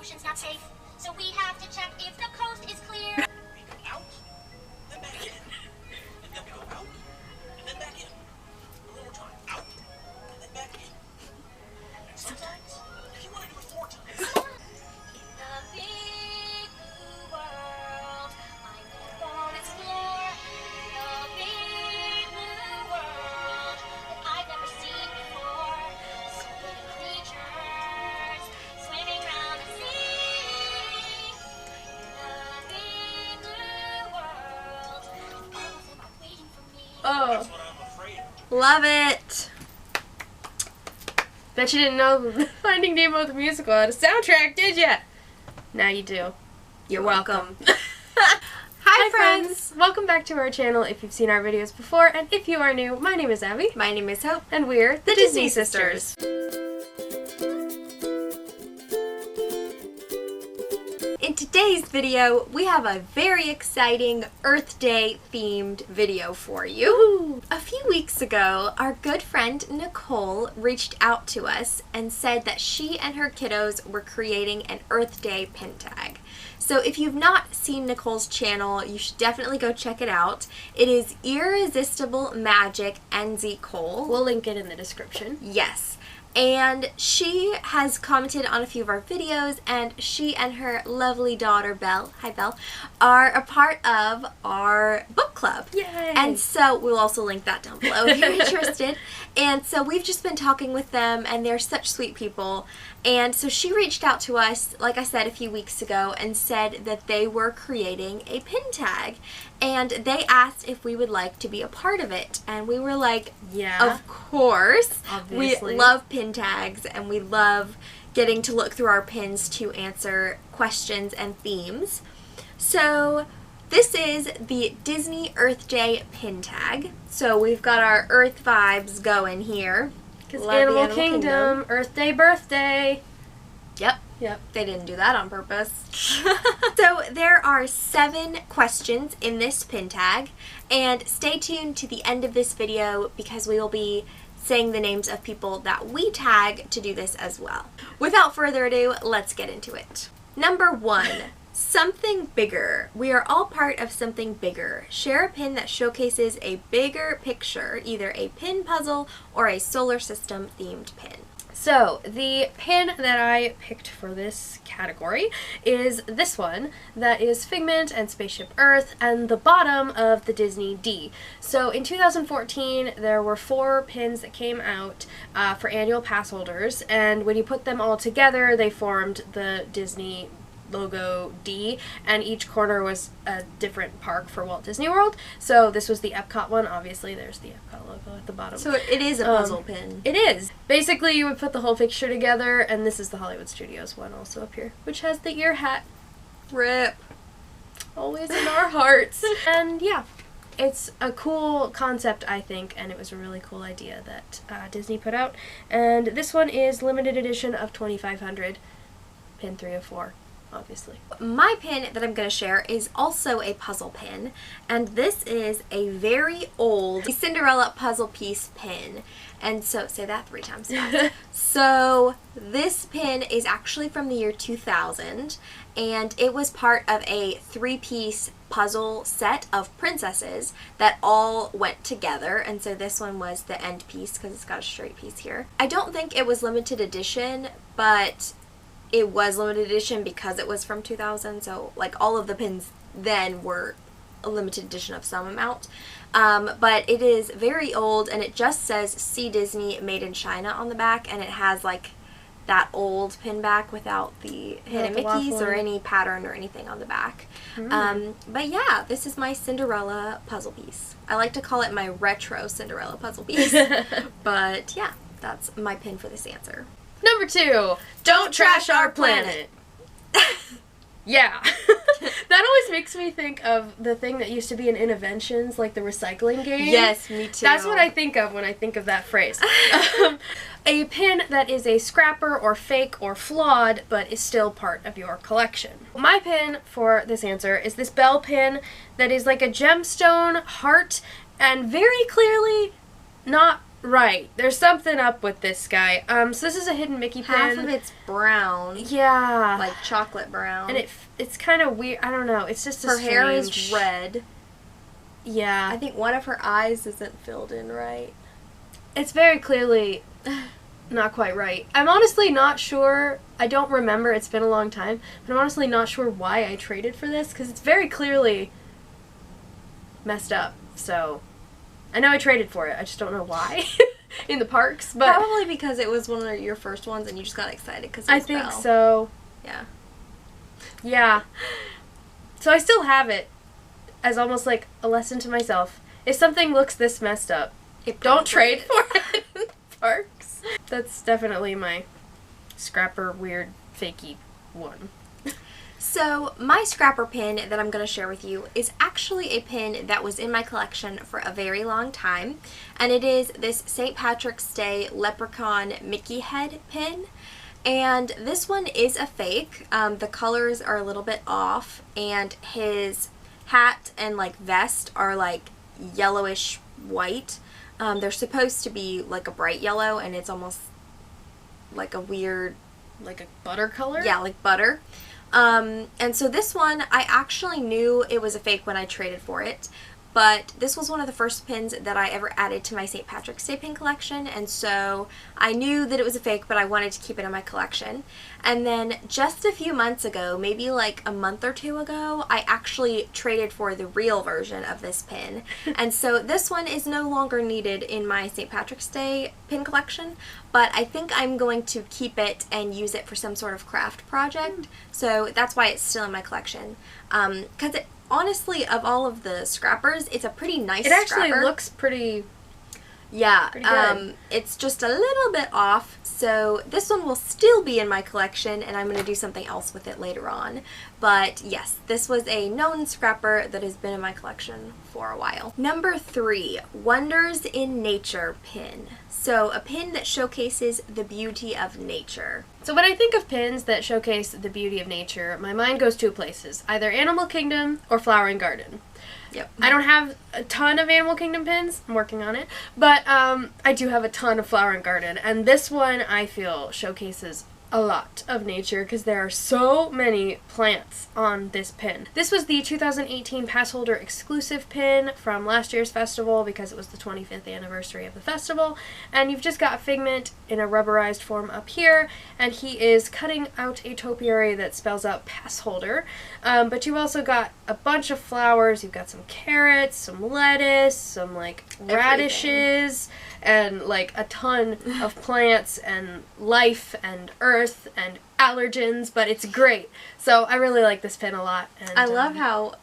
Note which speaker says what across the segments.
Speaker 1: ocean's not safe, so we have to check if the coast is clear.
Speaker 2: We go out, then back in. And then we go out, and then back in. A little more time. Out, and then back in. And sometimes, if you want to do it 4 times.
Speaker 1: In the big blue world, I won't explore the big blue world that I've never seen before. So many creatures swimming around the sea. In the big blue world, all of them are waiting for me.
Speaker 2: That's what I'm afraid of.
Speaker 3: Love it.
Speaker 4: Bet you didn't know Finding Nemo the musical had a soundtrack, did ya? Now you do.
Speaker 3: You're welcome.
Speaker 4: Hi friends! Welcome back to our channel if you've seen our videos before, and if you are new, my name is Abby.
Speaker 3: My name is Hope.
Speaker 4: And we're the Disney Sisters.
Speaker 3: In today's video, we have a very exciting Earth Day themed video for you. A few weeks ago, our good friend Nicole reached out to us and said that she and her kiddos were creating an Earth Day pin tag. So if you've not seen Nicole's channel, you should definitely go check it out. It is Irresistible Magic NZ Cole.
Speaker 4: We'll link it in the description.
Speaker 3: Yes. And she has commented on a few of our videos, and she and her lovely daughter, Belle, hi Belle, are a part of our book club.
Speaker 4: Yay!
Speaker 3: And so we'll also link that down below if you're interested. And so we've just been talking with them, and they're such sweet people. And so she reached out to us, like I said, a few weeks ago and said that they were creating a pin tag. And they asked if we would like to be a part of it. And we were like,
Speaker 4: Yeah.
Speaker 3: of course.
Speaker 4: Obviously.
Speaker 3: We love pin tags, and we love getting to look through our pins to answer questions and themes. So this is the Disney Earth Day pin tag. So we've got our Earth vibes going here.
Speaker 4: Because
Speaker 3: Love the
Speaker 4: Animal Kingdom, Earth Day birthday.
Speaker 3: Yep.
Speaker 4: Yep.
Speaker 3: They didn't do that on purpose. So there are 7 questions in this pin tag, and stay tuned to the end of this video because we will be saying the names of people that we tag to do this as well. Without further ado, let's get into it. Number 1. Something bigger. We are all part of something bigger. Share a pin that showcases a bigger picture, either a pin puzzle or a solar system themed pin.
Speaker 4: So, the pin that I picked for this category is this one that is Figment and Spaceship Earth and the bottom of the Disney D. So, in 2014, there were 4 pins that came out for annual pass holders, and when you put them all together, they formed the Disney logo D, and each corner was a different park for Walt Disney World. So this was the Epcot one. Obviously there's the Epcot logo at the bottom.
Speaker 3: So it is a puzzle pin.
Speaker 4: It is. Basically you would put the whole picture together, and this is the Hollywood Studios one also up here, which has the ear hat.
Speaker 3: Rip.
Speaker 4: Always in our hearts. And yeah, it's a cool concept, I think, and it was a really cool idea that Disney put out. And this one is limited edition of 2500, pin 304. Obviously.
Speaker 3: My pin that I'm going to share is also a puzzle pin, and this is a very old Cinderella puzzle piece pin. And so, say that 3 times fast. So, this pin is actually from the year 2000, and it was part of a 3-piece puzzle set of princesses that all went together, and so this one was the end piece because it's got a straight piece here. I don't think it was limited edition, but it was limited edition because it was from 2000, so like all of the pins then were a limited edition of some amount. But it is very old, and it just says See Disney Made in China on the back, and it has like that old pin back without the hidden Mickeys or any pattern or anything on the back. But yeah, this is my Cinderella puzzle piece. I like to call it my retro Cinderella puzzle piece. But yeah, that's my pin for this answer.
Speaker 4: Number 2, don't trash our planet. Yeah. That always makes me think of the thing that used to be in Innoventions, like the recycling game.
Speaker 3: Yes, me too.
Speaker 4: That's what I think of when I think of that phrase. A pin that is a scrapper or fake or flawed, but is still part of your collection. My pin for this answer is this Belle pin that is like a gemstone heart, and very clearly not Right. There's something up with this guy. So this is a hidden Mickey pin.
Speaker 3: Half of it's brown.
Speaker 4: Yeah.
Speaker 3: Like chocolate brown.
Speaker 4: And it's kind of weird. I don't know. It's just
Speaker 3: her hair is red.
Speaker 4: Yeah.
Speaker 3: I think one of her eyes isn't filled in right.
Speaker 4: It's very clearly not quite right. I'm honestly not sure. I don't remember. It's been a long time. But I'm honestly not sure why I traded for this, because it's very clearly messed up. So I know I traded for it. I just don't know why in the parks. But
Speaker 3: probably because it was one of your first ones and you just got excited because
Speaker 4: I think so.
Speaker 3: Yeah.
Speaker 4: Yeah. So I still have it as almost like a lesson to myself. If something looks this messed up, don't trade for it in the parks. That's definitely my scrapper weird fakey one.
Speaker 3: So my scrapper pin that I'm going to share with you is actually a pin that was in my collection for a very long time, and it is this St. Patrick's Day leprechaun Mickey head pin. And this one is a fake. The colors are a little bit off, and his hat and like vest are like yellowish white. They're supposed to be like a bright yellow, and it's almost like a weird,
Speaker 4: like a butter color?
Speaker 3: Yeah, like butter. And so this one, I actually knew it was a fake when I traded for it, but this was one of the first pins that I ever added to my St. Patrick's Day pin collection, and so I knew that it was a fake, but I wanted to keep it in my collection. And then just a few months ago, maybe like a month or two ago, I actually traded for the real version of this pin. And so this one is no longer needed in my St. Patrick's Day pin collection, but I think I'm going to keep it and use it for some sort of craft project. So that's why it's still in my collection. Because it honestly, of all of the scrappers, it's a pretty nice scrapper.
Speaker 4: It actually looks pretty...
Speaker 3: Yeah,
Speaker 4: pretty good.
Speaker 3: It's just a little bit off, so this one will still be in my collection, and I'm going to do something else with it later on. But yes, this was a known scrapper that has been in my collection for a while. Number 3, Wonders in Nature pin. So a pin that showcases the beauty of nature.
Speaker 4: So when I think of pins that showcase the beauty of nature, my mind goes two places, either Animal Kingdom or Flower and Garden.
Speaker 3: Yep.
Speaker 4: I don't have a ton of Animal Kingdom pins. I'm working on it. But I do have a ton of Flower and Garden. And this one, I feel, showcases a lot of nature because there are so many plants on this pin. This was the 2018 pass holder exclusive pin from last year's festival because it was the 25th anniversary of the festival. And you've just got Figment in a rubberized form up here, and he is cutting out a topiary that spells out pass holder. But you also got a bunch of flowers. You've got some carrots, some lettuce, some like radishes, and like a ton of plants and life and earth and allergens, but it's great. So I really like this pin a lot. And
Speaker 3: I love how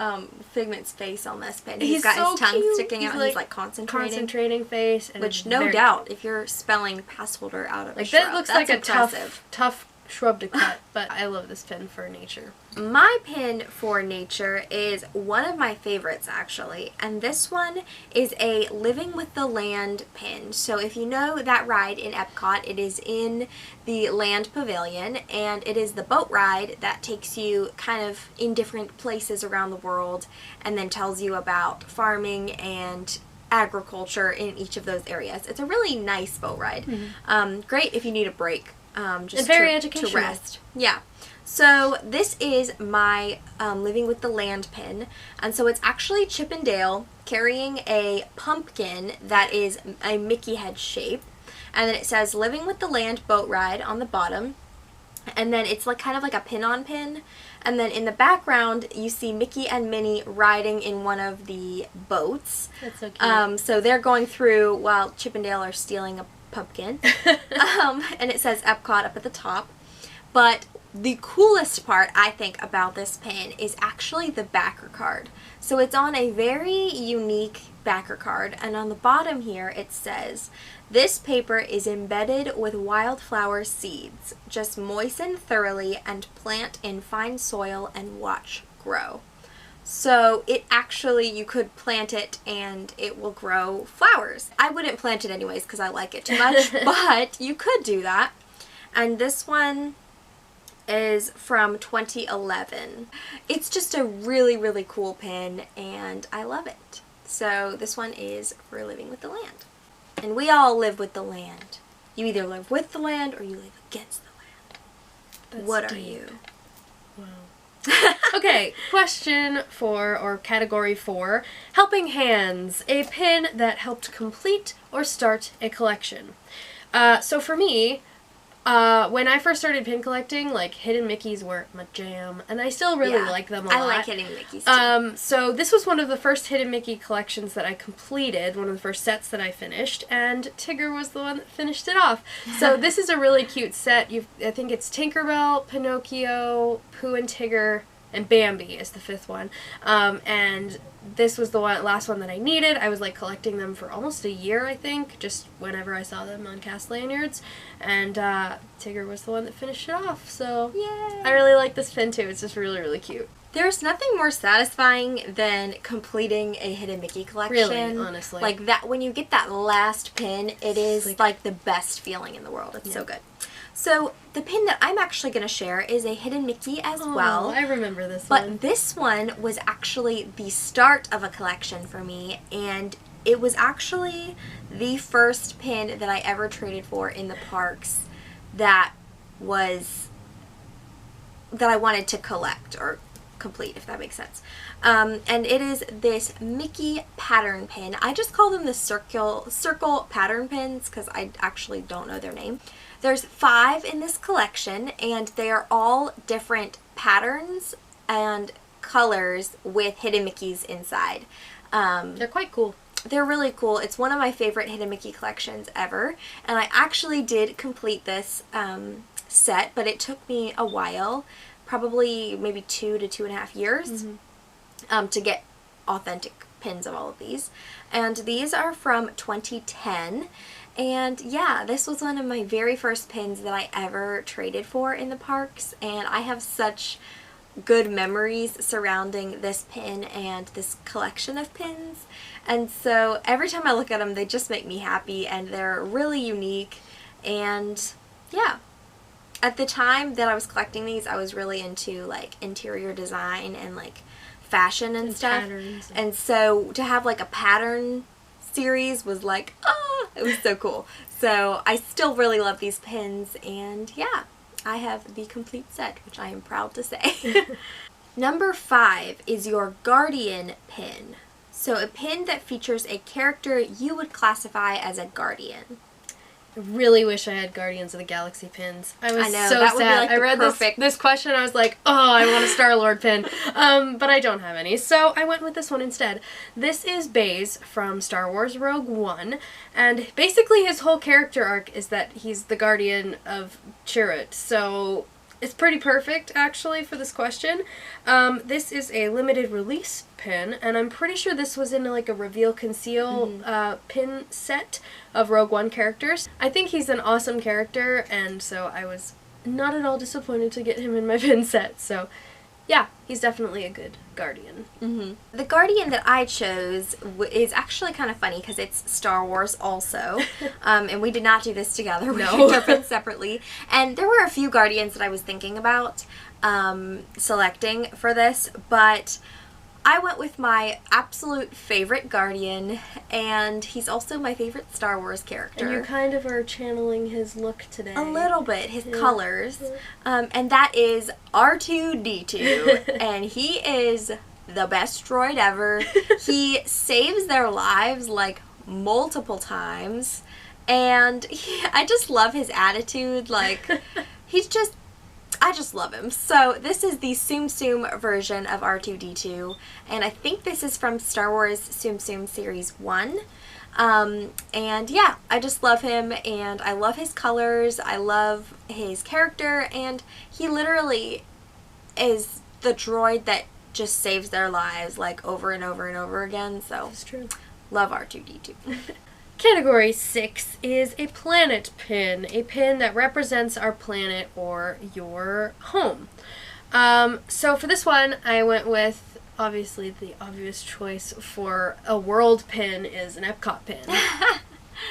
Speaker 3: Figment's face on this pin. He's got
Speaker 4: so
Speaker 3: his tongue
Speaker 4: cute.
Speaker 3: sticking out, and he's like concentrating.
Speaker 4: Concentrating face. And
Speaker 3: which no doubt, if you're spelling pass holder out of a
Speaker 4: like
Speaker 3: shrub,
Speaker 4: that looks
Speaker 3: that's
Speaker 4: like
Speaker 3: impressive.
Speaker 4: a tough shrub to cut, but I love this pin for nature.
Speaker 3: My pin for nature is one of my favorites actually, and this one is a Living with the Land pin. So if you know that ride in Epcot, it is in the Land Pavilion, and it is the boat ride that takes you kind of in different places around the world and then tells you about farming and agriculture in each of those areas. It's a really nice boat ride. Great if you need a break. Just
Speaker 4: and very
Speaker 3: to
Speaker 4: educational.
Speaker 3: rest. Yeah. So this is my Living with the Land pin, and so it's actually Chip and Dale carrying a pumpkin that is a Mickey head shape, and then it says Living with the Land boat ride on the bottom, and then it's like kind of like a pin-on pin, and then in the background you see Mickey and Minnie riding in one of the boats.
Speaker 4: That's so cute.
Speaker 3: So they're going through while Chip and Dale are stealing a pumpkin. And it says Epcot up at the top. But the coolest part, I think, about this pin is actually the backer card. So it's on a very unique backer card, and on the bottom here it says, "This paper is embedded with wildflower seeds. Just moisten thoroughly and plant in fine soil and watch grow." So it actually, you could plant it and it will grow flowers. I wouldn't plant it anyways because I like it too much, but you could do that. And this one is from 2011. It's just a really, really cool pin, and I love it. So this one is for Living with the Land. And we all live with the land. You either live with the land or you live against the land.
Speaker 4: That's
Speaker 3: What are
Speaker 4: deep.
Speaker 3: you?
Speaker 4: Wow. Okay, question 4 or category 4, helping hands, a pin that helped complete or start a collection. So for me, when I first started pin collecting, like Hidden Mickeys were my jam, and I still really like them a lot.
Speaker 3: I like Hidden Mickeys too.
Speaker 4: So this was one of the first Hidden Mickey collections that I completed, one of the first sets that I finished, and Tigger was the one that finished it off. So this is a really cute set. I think it's Tinkerbell, Pinocchio, Pooh and Tigger, and Bambi is the 5th one. And this was the last one that I needed. I was like collecting them for almost a year, I think, just whenever I saw them on cast lanyards. And Tigger was the one that finished it off. So
Speaker 3: Yay.
Speaker 4: I really like this pin too. It's just really, really cute.
Speaker 3: There's nothing more satisfying than completing a Hidden Mickey collection.
Speaker 4: Really, honestly.
Speaker 3: Like that, when you get that last pin, it is like the best feeling in the world. It's so good. So the pin that I'm actually going to share is a Hidden Mickey as well.
Speaker 4: I remember this
Speaker 3: But
Speaker 4: one.
Speaker 3: this one was actually the start of a collection for me, and it was actually the first pin that I ever traded for in the parks that I wanted to collect or complete, if that makes sense. And it is this Mickey pattern pin. I just call them the circle pattern pins because I actually don't know their name. There's 5 in this collection, and they are all different patterns and colors with Hidden Mickeys inside.
Speaker 4: They're quite cool.
Speaker 3: They're really cool. It's one of my favorite Hidden Mickey collections ever, and I actually did complete this set, but it took me a while, probably maybe 2 to 2.5 years, to get authentic pins of all of these. And these are from 2010. And yeah, this was one of my very first pins that I ever traded for in the parks, and I have such good memories surrounding this pin and this collection of pins. And so every time I look at them, they just make me happy, and they're really unique. And yeah, at the time that I was collecting these, I was really into like interior design and like fashion and stuff.
Speaker 4: Patterns.
Speaker 3: And so to have like a pattern series was like, it was so cool. So I still really love these pins, and yeah, I have the complete set, which I am proud to say. Number 5 is your guardian pin. So a pin that features a character you would classify as a guardian.
Speaker 4: I really wish I had Guardians of the Galaxy pins. I was
Speaker 3: I know,
Speaker 4: so
Speaker 3: that would be,
Speaker 4: sad.
Speaker 3: like,
Speaker 4: I
Speaker 3: the
Speaker 4: read
Speaker 3: perfect-
Speaker 4: this question, I was like, oh, I want a Star-Lord pin. But I don't have any, so I went with this one instead. This is Baze from Star Wars Rogue One, and basically his whole character arc is that he's the guardian of Chirrut, so it's pretty perfect, actually, for this question. This is a limited release pin, and I'm pretty sure this was in like a reveal conceal pin set of Rogue One characters. I think he's an awesome character, and so I was not at all disappointed to get him in my pin set. So yeah, he's definitely a good guardian.
Speaker 3: The guardian that I chose is actually kind of funny because it's Star Wars also, and we did not do this together. We picked our pins separately, and there were a few guardians that I was thinking about selecting for this, but I went with my absolute favorite guardian, and he's also my favorite Star Wars character.
Speaker 4: And you kind of are channeling his look today.
Speaker 3: A little bit, his colors, and that is R2-D2, and he is the best droid ever. He saves their lives like multiple times, and I just love his attitude. Like, I just love him. So this is the Tsum Tsum version of R2-D2, and I think this is from Star Wars Tsum Tsum Series 1. And yeah, I just love him, and I love his colors, I love his character, and he literally is the droid that just saves their lives like over and over and over again. So
Speaker 4: That's true.
Speaker 3: love R2-D2.
Speaker 4: Category 6 is a planet pin, a pin that represents our planet or your home. So for this one, I went with, obviously, the obvious choice for a world pin is an Epcot pin.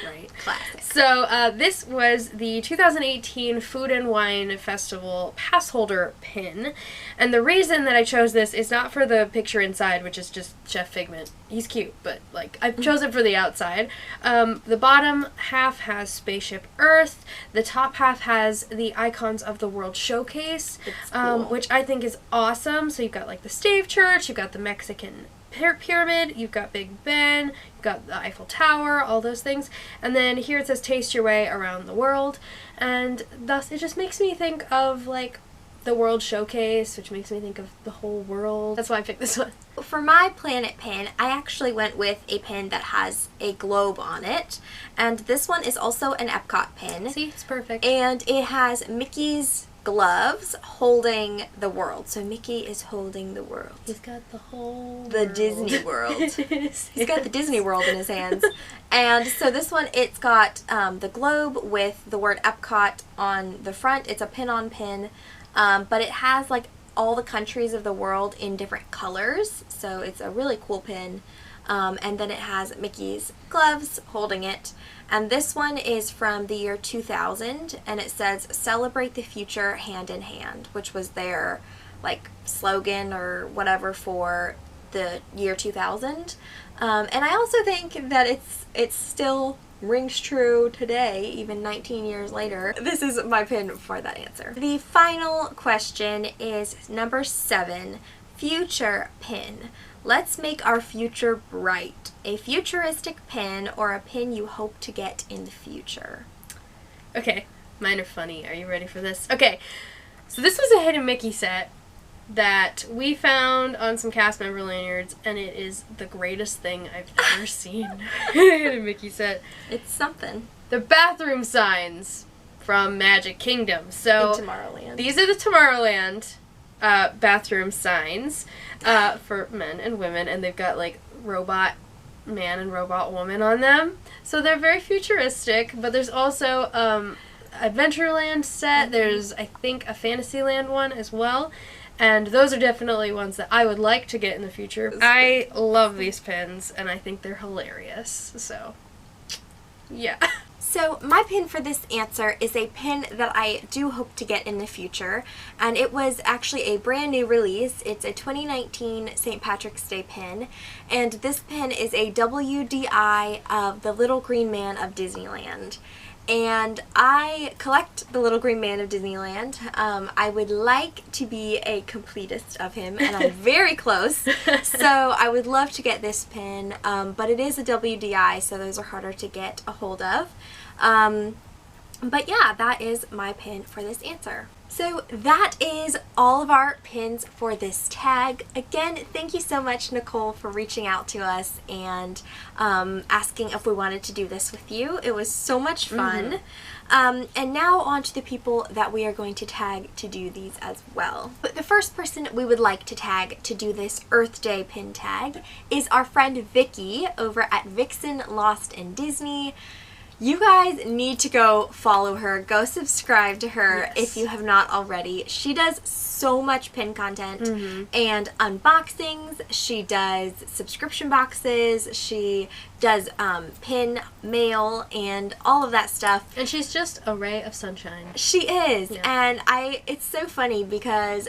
Speaker 4: Right.
Speaker 3: Classic.
Speaker 4: So this was the 2018 Food and Wine Festival pass holder pin. And the reason that I chose this is not for the picture inside, which is just Chef Figment. He's cute, but like I chose it for the outside. The bottom half has Spaceship Earth. The top half has the icons of the World Showcase,
Speaker 3: It's cool.
Speaker 4: which I think is awesome. So you've got like the Stave Church, you've got the Mexican Pyramid, you've got Big Ben, you've got the Eiffel Tower, all those things. And then here it says taste your way around the world. And thus it just makes me think of like the World Showcase, which makes me think of the whole world. That's why I picked this one.
Speaker 3: For my planet pin, I actually went with a pin that has a globe on it. And this one is also an Epcot pin.
Speaker 4: See, it's perfect.
Speaker 3: And it has Mickey's gloves holding the world. So Mickey is holding the world.
Speaker 4: He's got the whole
Speaker 3: The
Speaker 4: world.
Speaker 3: Disney World.
Speaker 4: He's
Speaker 3: He's got the Disney World in his hands. And so this one, it's got the globe with the word Epcot on the front. It's a pin-on-pin. But it has like all the countries of the world in different colors. So it's a really cool pin. And then it has Mickey's gloves holding it. And this one is from the year 2000, and it says, "Celebrate the future hand in hand," which was their like slogan or whatever for the year 2000. And I also think that it's still rings true today, even 19 years later. This is my pin for that answer. The final question is number 7, future pin. Let's make our future bright. A futuristic pin or a pin you hope to get in the future.
Speaker 4: Okay, mine are funny. Are you ready for this? Okay, so this was a Hidden Mickey set that we found on some cast member lanyards, and it is the greatest thing I've ever seen. Hidden Mickey set.
Speaker 3: It's something.
Speaker 4: The bathroom signs from Magic Kingdom. So
Speaker 3: In Tomorrowland.
Speaker 4: these are the Tomorrowland bathroom signs for men and women, and they've got like robot man and robot woman on them. So they're very futuristic, but there's also Adventureland set. There's, I think, a Fantasyland one as well. And those are definitely ones that I would like to get in the future. I love these pins, and I think they're hilarious. So, yeah.
Speaker 3: So my pin for this answer is a pin that I do hope to get in the future, and it was actually a brand new release. It's a 2019 St. Patrick's Day pin, and this pin is a WDI of the Little Green Man of Disneyland. And I collect the Little Green Man of Disneyland. I would like to be a completist of him, and I'm very close. So I would love to get this pin, but it is a WDI, so those are harder to get a hold of. But yeah, that is my pin for this answer. So that is all of our pins for this tag. Again, thank you so much, Nicole, for reaching out to us and asking if we wanted to do this with you. It was so much fun. And now on to the people that we are going to tag to do these as well. But the first person we would like to tag to do this Earth Day pin tag is our friend Vicky over at Vixen Lost in Disney. You guys need to go follow her, go subscribe to her if you have not already. She does so much pin content and unboxings. She does subscription boxes. She does pin mail and all of that stuff.
Speaker 4: And she's just a ray of sunshine.
Speaker 3: She is.
Speaker 4: Yeah.
Speaker 3: And it's so funny because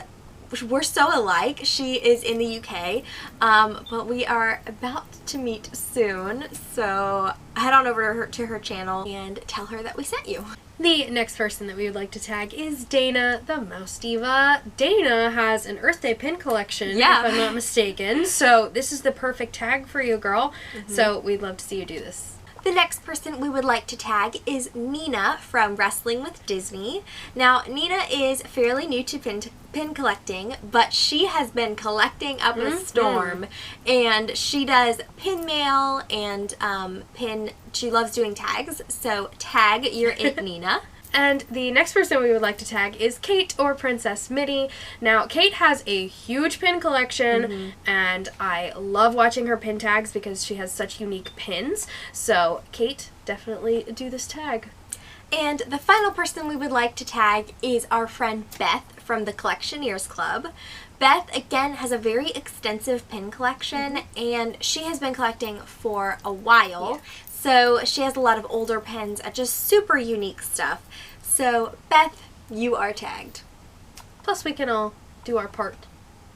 Speaker 3: we're so alike. She is in the UK, but we are about to meet soon, so head on over to her channel and tell her that we sent you.
Speaker 4: The next person that we would like to tag is Dana, the Mouse Diva. Dana has an Earth Day pin collection, if I'm not mistaken, so this is the perfect tag for you, girl. So we'd love to see you do this.
Speaker 3: The next person we would like to tag is Nina from Wrestling with Disney. Now, Nina is fairly new to pin collecting, but she has been collecting up a storm, and she does pin mail and she loves doing tags, so tag, you're it, Nina.
Speaker 4: And the next person we would like to tag is Kate or Princess Mitty. Now, Kate has a huge pin collection, and I love watching her pin tags because she has such unique pins. So, Kate, definitely do this tag.
Speaker 3: And the final person we would like to tag is our friend Beth from the Collectioneers Club. Beth, again, has a very extensive pin collection, and she has been collecting for a while. So she has a lot of older pins and just super unique stuff. So Beth, you are tagged.
Speaker 4: Plus we can all do our part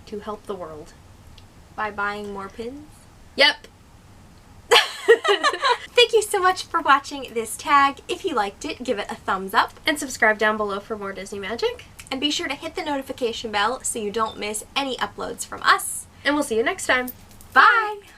Speaker 4: to help the world.
Speaker 3: By buying more pins?
Speaker 4: Yep.
Speaker 3: Thank you so much for watching this tag. If you liked it, give it a thumbs up.
Speaker 4: And subscribe down below for more Disney magic.
Speaker 3: And be sure to hit the notification bell so you don't miss any uploads from us.
Speaker 4: And we'll see you next time.
Speaker 3: Bye!